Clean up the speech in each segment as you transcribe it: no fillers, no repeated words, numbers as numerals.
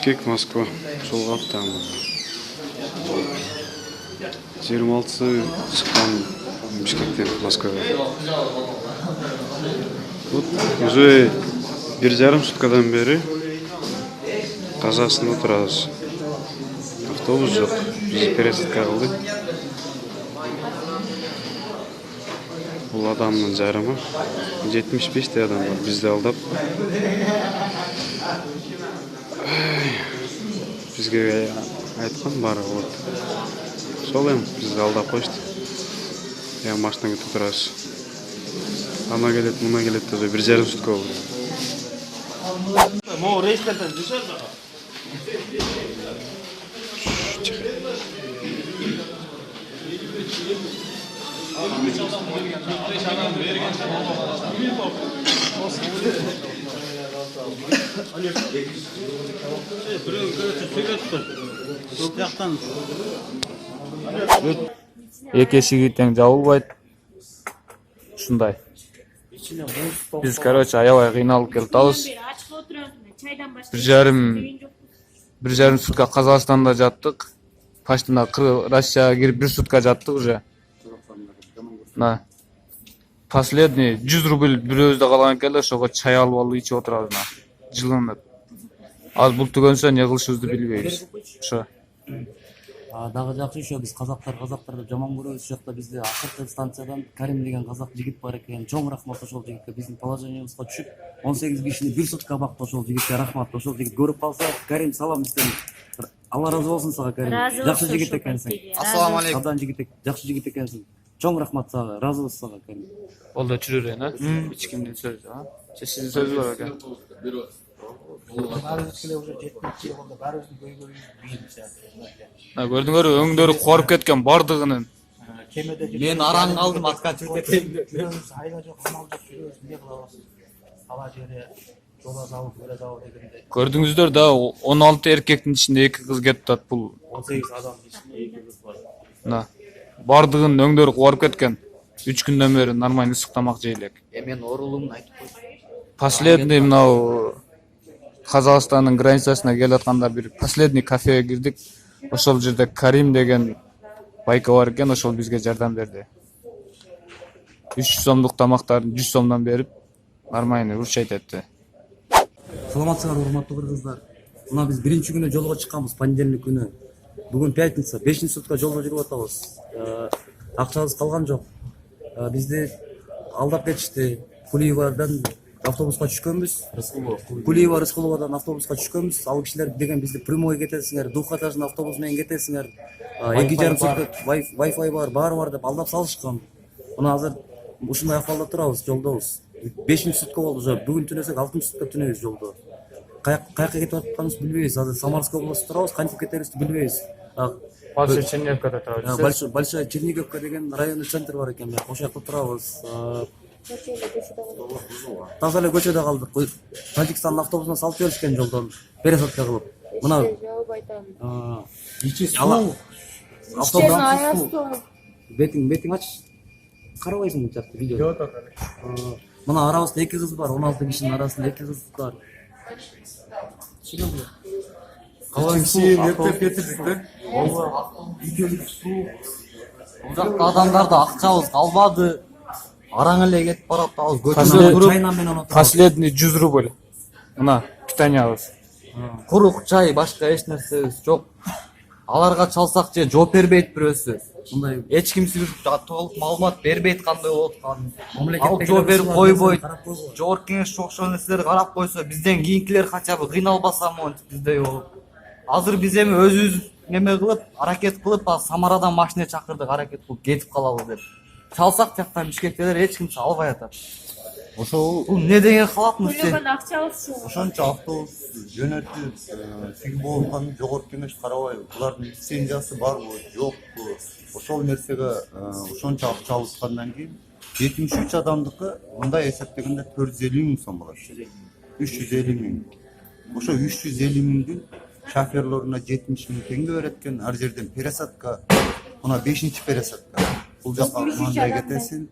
Бишкек, Москва. Сол калыптан. 26 чыккан Бишкектен Москвага. Вот уже 1,5 суткадан бери казасында турабыз. Автобус жок. Биз пересадка кылдык. Бул адамдын жарымы 75 адам бар. Бизди алдап. Бизге айткан бары вот. Сол эми бизди алдап коюшту. Я машина күтүп турабыз. Ана келет, мына келет деп 1,5 сутка болду. Могу рейстерден düşer mi? Эки эшиги тең жабылбайт. Ушундай. Биз короче аябай кыйналып келатабыз. 1,5 сутка Казакстанда жаттык. Почти Россияга кирип 1 сутка жаттык уже. На. Последний 100 рубль бирөөбүздө калган экен эле, ошого чай алып алып ичип отурабыз мына. Жылынып. Аз бул түгөнсө эмне кылышыбызды билбейбиз. Ошо. Дагы жакшы ишөө биз казактарды жаман көрөбүз. Ошол жакта бизде акыркы станциядан Карим деген казак жигит бар экен. Чоң рахмат ошол жигитке, биздин положениябызга түшүп 18 кишини 1 сутка бакты ошол жигитке. Рахмат. Ошол жигит көрүп калса, Карим салам бизден. Алла разы болсун сага, Карим. Жакшы жигит экенсиң. Ассаламу алейкум. Абдан жигит, жакшы жигит экенсиң. Чоң рахмат сага, разыбыз сага, Карим. Ол да жүрөрүн, а? Эч кимдин сөзү, а? Сиздин сөзү бар экен. Көрдүңөрбү, өңдөрү кооруп кеткен бардыгынын. Мен араң калдым, атка чыгып кетейин. Айга жок, амал жок жүрөбүз, эмне кылабыз? Ала жере жол азабы, көр азабы дегенде Көрдүңүздөр да 16 эркектин ичинде 2 кыз кетип атат бул. 18 адамдын ичинде 2 кыз бар. На. Бардыгынын өңдөрү кооруп кеткен. 3 күндөн бери нормально ысык тамак жей элек. Мен оорулуумун айтып койдум. Последний мынау Казакстандын границасына келатканда бир последний кафеге кирдик. Ошол жерде Карим деген байка бар экен, ошол бизге жардам берди. 300 сомдук тамактарын 100 сомдон берип, нормально урчайт этти. Саламатсыздар, урматтуу кыргыздар. Мына биз биринчи күнү жолго чыкканбыз, понедельник күнү. Бүгүн пятница, 5 сутка жолго жүрүп атабыз. Акчабыз калган жок. Бизди алдап кетишти. Кулиевадан автобуска түшкөнбүз. Кулиева Рыскуловадан автобуска түшкөнбүз. Ал кишилер деген бизди прямой кетесиңер, Духатаждын автобусу менен кетесиңер. 2,5 сутка Wi-Fi бар, баары бар деп алдап салышкан. Мына азыр ушундай акыбалда турабыз, жолдобуз. 5 сутка болду уже. Бүгүн түнөсөк 6 сутка түнөбүз жолдо. Каяка кетип атканыбызды билбейбиз. Азыр Самарский областта турабыз, кантип кетерибизди билбейбиз. Большой Черниговкада турабыз. Большая Черниговка деген районный центр бар экен. Ошол жакта турабыз. Таза эле көчөдө калдык. Тажикстандын автобусуна салып беришкен жолдон пересадка кылып. Мына жооп айтам. Ичи суу. автобус бетиң ач. Карабайсың чакты видео. Мына арабызда 2 кыз бар, 16 кишинин арасында 2 кыз бар. Калайсың, эптеп кетирдик да. Бул жакта адамдарда акчабыз калбады. Араң эле кетип баратабыз. Последний 100 рубль. Мына питаниябыз. Курук чай, башка эч нерсебиз жок. Аларга чалсак же жооп бербейт бирөөсү. Мындай Эч кимси толук маалымат бербейт кандай болуп атканын. Алып жооп берип койбойт. Жогорку кеңеш окшогон нерселерди карап койсо, бизден кийинкилер хотя бы кыйналбаса монтип биздей болуп. Азыр биз эми өзүбүз неме кылып, аракет кылып, Самарадан машина чакырдык, аракет кылып кетип калабыз деп. Чалсак жактан Бишкектелер эч ким чалбай атат. Ошол эмне деген халатмыз сен? Төлөгөн акчабыз ушул. Ошончо автобус жөнөтүп тиги болуп атканын жогорку кеңеш карабайбы? Булардын лицензиясы барбы, жокпу? Ошол нерсеге ошончо акча алышкандан кийин 73 адамдыкы мындай эсептегенде 450 миң сом болот. 350 миң. Ошо 350 миңдин шоферлоруна 70 миң теңге берет экен. Ар жерден пересадка, мына 5-пересадка. Бул жака мындай кетесиң,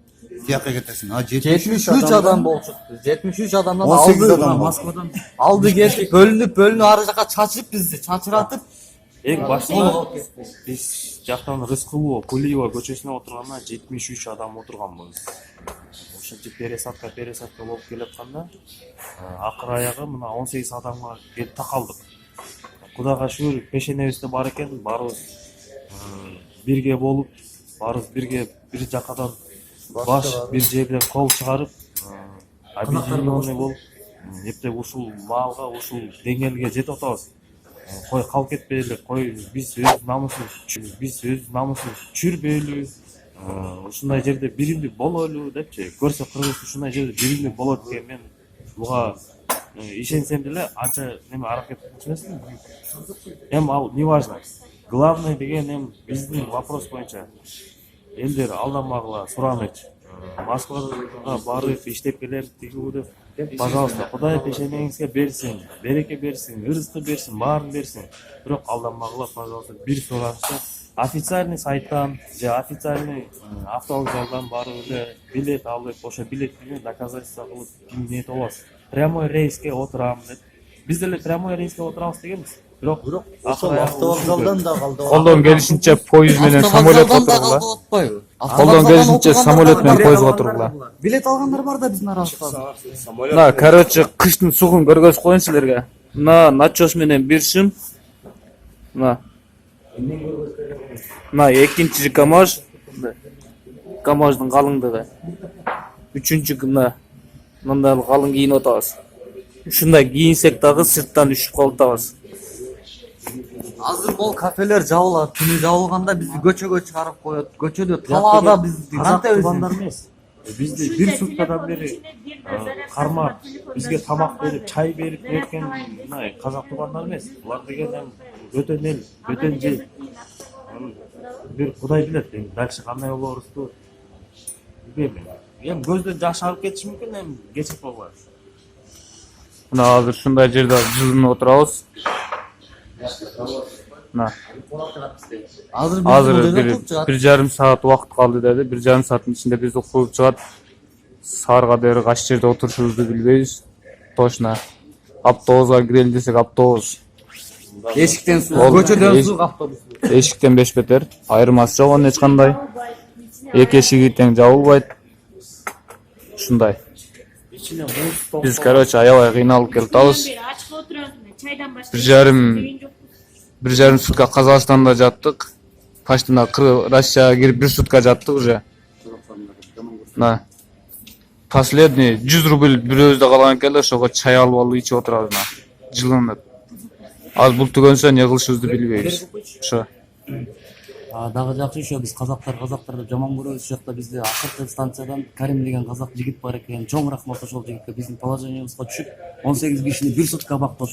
тияка кетесиң. А 73 адам болчук. 73 адамдан 18 алды. адам. Москвадан Алды кетти, бөлүнүп ары жака чачырып бизди, чачыратып. Эң башында биз жактан Рыскулова, Кулиева көчөсүнө отурганда 73 адам отурганбыз. Ошентип пересадка болуп келатканда акыр аягы мына 18 адамга келип такалдык. Кудайга шүгүр пешенебизде бар экен, баарыбыз бирге болуп, баарыбыз бирге бир жакадан баш бир жерден кол чыгарып, объединенный болуп, эптеп ушул маалга, ушул деңгээлге жетип атабыз. Кой калып кетпейли, кой биз өз намысыбыз чүрбөйлү, ушундай жерде биримдик бололу депчи. Көрсө кыргыз ушундай жерде биримдик болот экен, мен буга ишенсем деле анча неме аракет кылчу. Эми ал не важно. Главное деген эми биздин вопрос боюнча элдер алданмагыла, суранычы. Москвага барып иштеп келем, тигүү деп. Пожалуйста, Кудай пешенеңизге берсин, береке берсин, ырызкы берсин, баарын берсин. Бирок алданмагыла, пожалуйста, бир суранычы. Официальный сайттан же официальный автовокзалдан барып эле билет алып, ошо билетти доказательство кылып кимдет болобуз. Прямой рейске отурам деп. Биз деле прямой рейске отурабыз дегенбиз. Бирок ошол автовокзалдан да калды. Колдон келишинче поезд менен самолетке отургула. отпойбу. Колдон келишинче самолет менен поездге отургула. Билет алгандар бар да биздин арабызда. Мына, короче, кыштын сугун көргөзүп коеюн силерге. Мына начос менен бир шым. Мына. Мына экинчи камаж. Камаждын калыңдыгы. Үчүнчү мына. Мындай калың кийинип атабыз. Ушундай кийинсек дагы сырттан үшүп калып. Азыр бул кафелер жабылат. Түнү жабылганда бизди көчөгө чыгарып коет. Көчөдө талаада бизди кантип эмес. Бизди бир суткадан бери кармап, бизге тамак берип, чай берип берген мына казак туугандар эмес. Булар деген бөтөн эл, бөтөн жер. Бир Кудай билет, дальше кандай болорубузду билбейм. Эми көздөн жаш агып кетиши мүмкүн, эми кечирип койгула. Мына азыр ушундай жерде жылынып отурабыз. Мына. Азыр бир жарым саат убакыт калды деди. Бир жарым сааттын ичинде бизди кууп чыгат. Саарга дери кайсы жерде отурушубузду билбейбиз. Точно. Автобуска кирели десек автобус. Эшиктен суу, көчөдөн суу автобус. Эшиктен беш бетер. Айырмасы жок эч кандай. Эки эшиги тең жабылбайт. Ушундай. Биз, короче, аябай кыйналып келатабыз. Бир жарым сутка Казакстанда жаттык. Почти Россияга кирип бир сутка жаттык уже. На. Последний 100 рубль бирөөбүздө калган экен, ошого чай алып ичип отурабыз. Жылынып. Аз бул түгөнсө не кылышыбызды билбейбиз. Ошо. Дагы жакшы ошо биз казактар деп жаман көрөбүз. Ошол жакта бизде акыркы станциядан Карим деген казак жигит бар экен. Чоң рахмат ошол жигитке биздин положениябызга түшүп 18 кишини бир сутка бактыш.